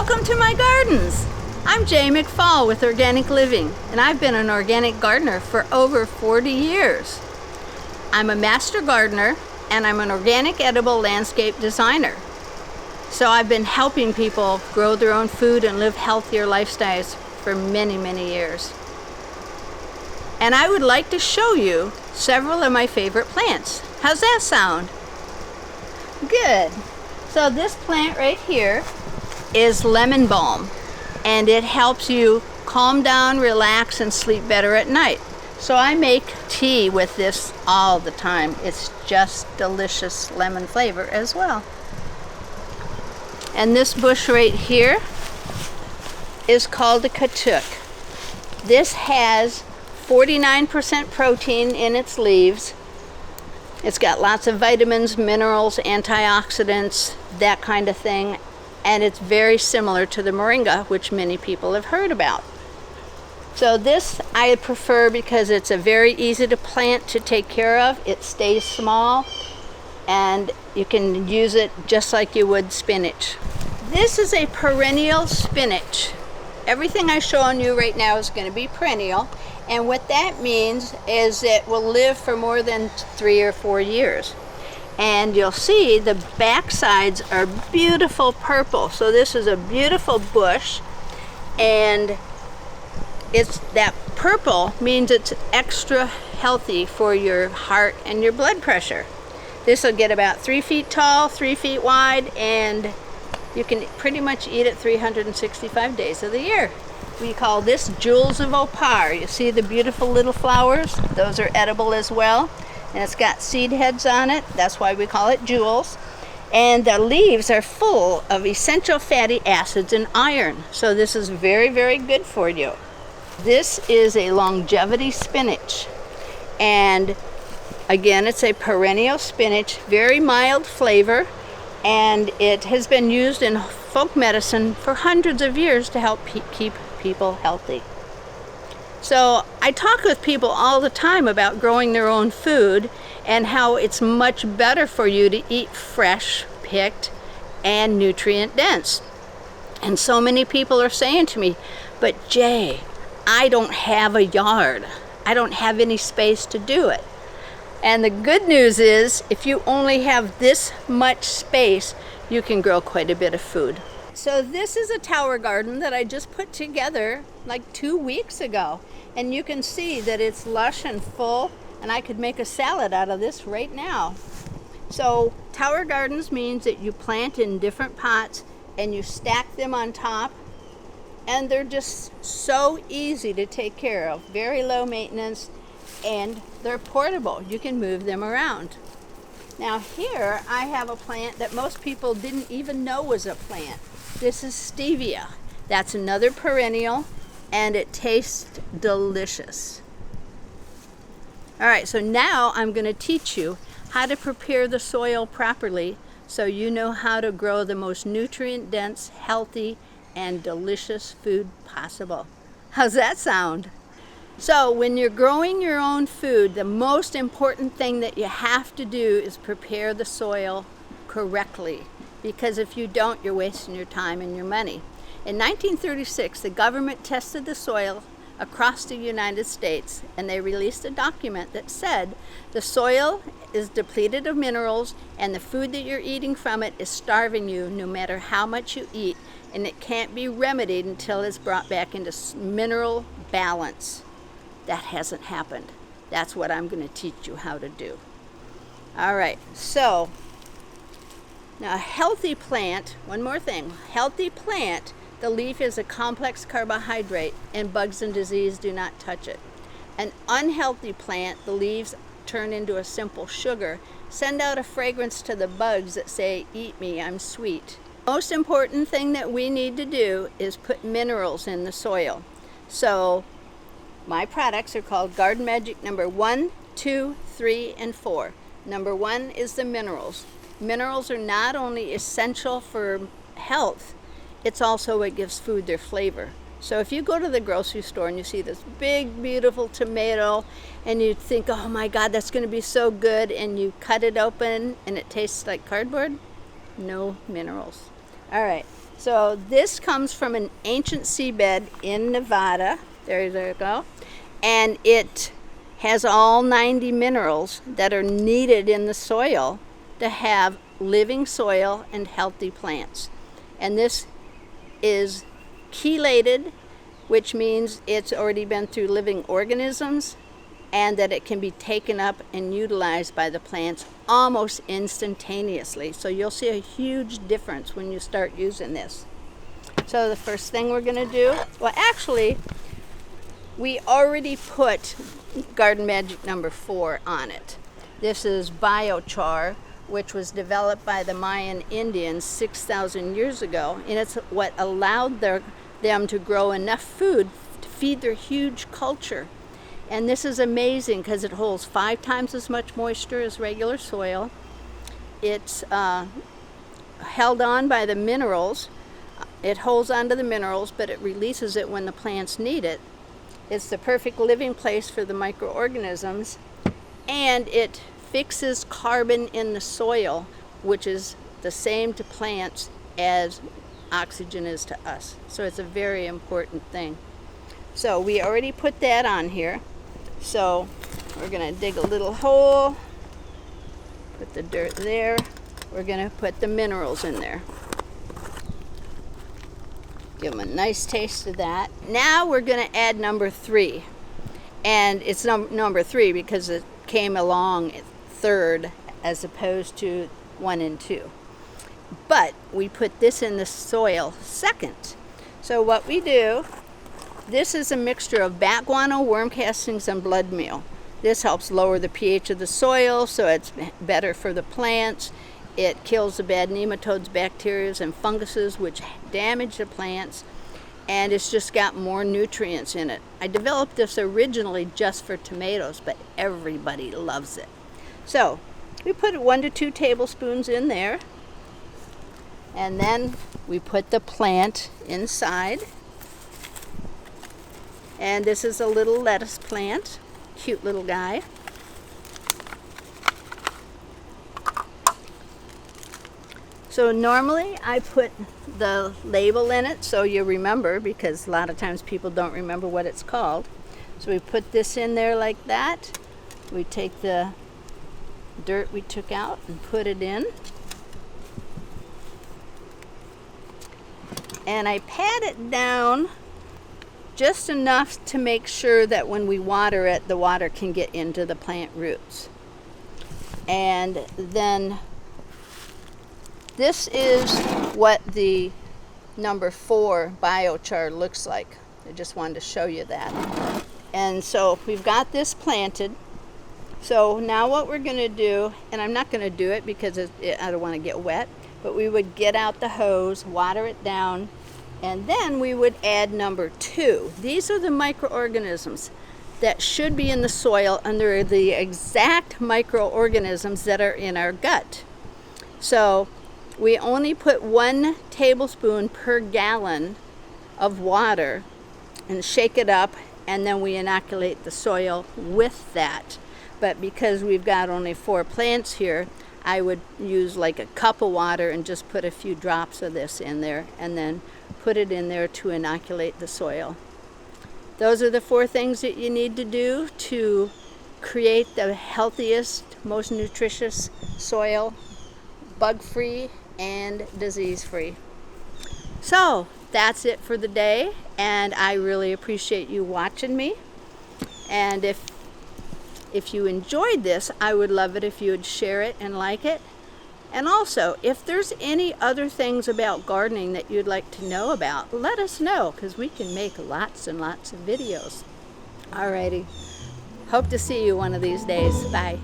Welcome to my gardens. I'm Jay McFall with Organic Living, and I've been an organic gardener for over 40 years. I'm a master gardener, and I'm an organic edible landscape designer. So I've been helping people grow their own food and live healthier lifestyles for many, many years. And I would like to show you several of my favorite plants. How's that sound? Good. So this plant right here is lemon balm, and it helps you calm down, relax, and sleep better at night. So I make tea with this all the time. It's just delicious lemon flavor as well. And this bush right here is called a katuk. This has 49% protein in its leaves. It's got lots of vitamins, minerals, antioxidants, that kind of thing. And it's very similar to the moringa, which many people have heard about. So this I prefer because it's a very easy to plant, to take care of. It stays small, and you can use it just like you would spinach. This is a perennial spinach. Everything I show on you right now is going to be perennial, and what that means is it will live for more than 3 or 4 years. And you'll see the back sides are beautiful purple. So this is a beautiful bush, and it's that purple means it's extra healthy for your heart and your blood pressure. This will get about 3 feet tall, 3 feet wide, and you can pretty much eat it 365 days of the year. We call this jewels of opar. You see the beautiful little flowers? Those are edible as well. And it's got seed heads on it. That's why we call it jewels. And the leaves are full of essential fatty acids and iron. So this is very, very good for you. This is a longevity spinach. And again, it's a perennial spinach, very mild flavor. And it has been used in folk medicine for hundreds of years to help keep people healthy. So I talk with people all the time about growing their own food and how it's much better for you to eat fresh, picked, and nutrient dense. And so many people are saying to me, but Jay, I don't have a yard. I don't have any space to do it. And the good news is, if you only have this much space, you can grow quite a bit of food. So this is a tower garden that I just put together like 2 weeks ago. And you can see that it's lush and full, and I could make a salad out of this right now. So tower gardens means that you plant in different pots and you stack them on top, and they're just so easy to take care of, very low maintenance, and they're portable. You can move them around. Now here I have a plant that most people didn't even know was a plant. This is Stevia. That's another perennial, and it tastes delicious. All right, so now I'm going to teach you how to prepare the soil properly so you know how to grow the most nutrient-dense, healthy, and delicious food possible. How's that sound? So when you're growing your own food, the most important thing that you have to do is prepare the soil correctly, because if you don't, you're wasting your time and your money. In 1936, the government tested the soil across the United States, and they released a document that said the soil is depleted of minerals, and the food that you're eating from it is starving you no matter how much you eat, and it can't be remedied until it's brought back into mineral balance. That hasn't happened. That's what I'm going to teach you how to do. All right, so now a healthy plant, one more thing, healthy plant, the leaf is a complex carbohydrate, and bugs and disease do not touch it. An unhealthy plant, the leaves turn into a simple sugar, send out a fragrance to the bugs that say, eat me, I'm sweet. Most important thing that we need to do is put minerals in the soil. So my products are called Garden Magic number 1, 2, 3, and 4. Number 1 is the minerals. Minerals are not only essential for health, it's also what gives food their flavor. So if you go to the grocery store and you see this big, beautiful tomato, and you think, oh my God, that's going to be so good, and you cut it open and it tastes like cardboard, no minerals. All right, so this comes from an ancient seabed in Nevada. There you go. And it has all 90 minerals that are needed in the soil to have living soil and healthy plants. And this is chelated, which means it's already been through living organisms, and that it can be taken up and utilized by the plants almost instantaneously. So you'll see a huge difference when you start using this. So the first thing we're going to do, well actually, we already put Garden Magic number 4 on it. This is Biochar, which was developed by the Mayan Indians 6,000 years ago, and it's what allowed them to grow enough food to feed their huge culture. And this is amazing because it holds 5 times as much moisture as regular soil. It's held on by the minerals. It holds onto the minerals, but it releases it when the plants need it. It's the perfect living place for the microorganisms, and it fixes carbon in the soil, which is the same to plants as oxygen is to us. So it's a very important thing. So we already put that on here. So we're going to dig a little hole, put the dirt there. We're going to put the minerals in there. Give them a nice taste of that. Now we're going to add number 3. And it's number 3 because it came along third as opposed to 1 and 2. But we put this in the soil second. So what we do, this is a mixture of bat guano, worm castings, and blood meal. This helps lower the pH of the soil, so it's better for the plants. It kills the bad nematodes, bacteria, and funguses which damage the plants, and it's just got more nutrients in it. I developed this originally just for tomatoes, but everybody loves it. So we put 1 to 2 tablespoons in there, and then we put the plant inside. And this is a little lettuce plant, cute little guy. So normally I put the label in it so you remember, because a lot of times people don't remember what it's called. So we put this in there like that. We take the dirt we took out and put it in. And I pat it down just enough to make sure that when we water it, the water can get into the plant roots. And then this is what the number 4 biochar looks like. I just wanted to show you that. And so we've got this planted. So now what we're going to do, and I'm not going to do it because I don't want to get wet, but we would get out the hose, water it down, and then we would add number 2. These are the microorganisms that should be in the soil, and they're the exact microorganisms that are in our gut. So we only put 1 tablespoon per gallon of water and shake it up, and then we inoculate the soil with that. But because we've got only 4 plants here, I would use like a cup of water and just put a few drops of this in there, and then put it in there to inoculate the soil. Those are the 4 things that you need to do to create the healthiest, most nutritious soil, bug-free and disease-free. So that's it for the day, and I really appreciate you watching me. And if you enjoyed this, I would love it if you would share it and like it. And also, if there's any other things about gardening that you'd like to know about, let us know, because we can make lots and lots of videos. Alrighty. Hope to see you one of these days. Bye.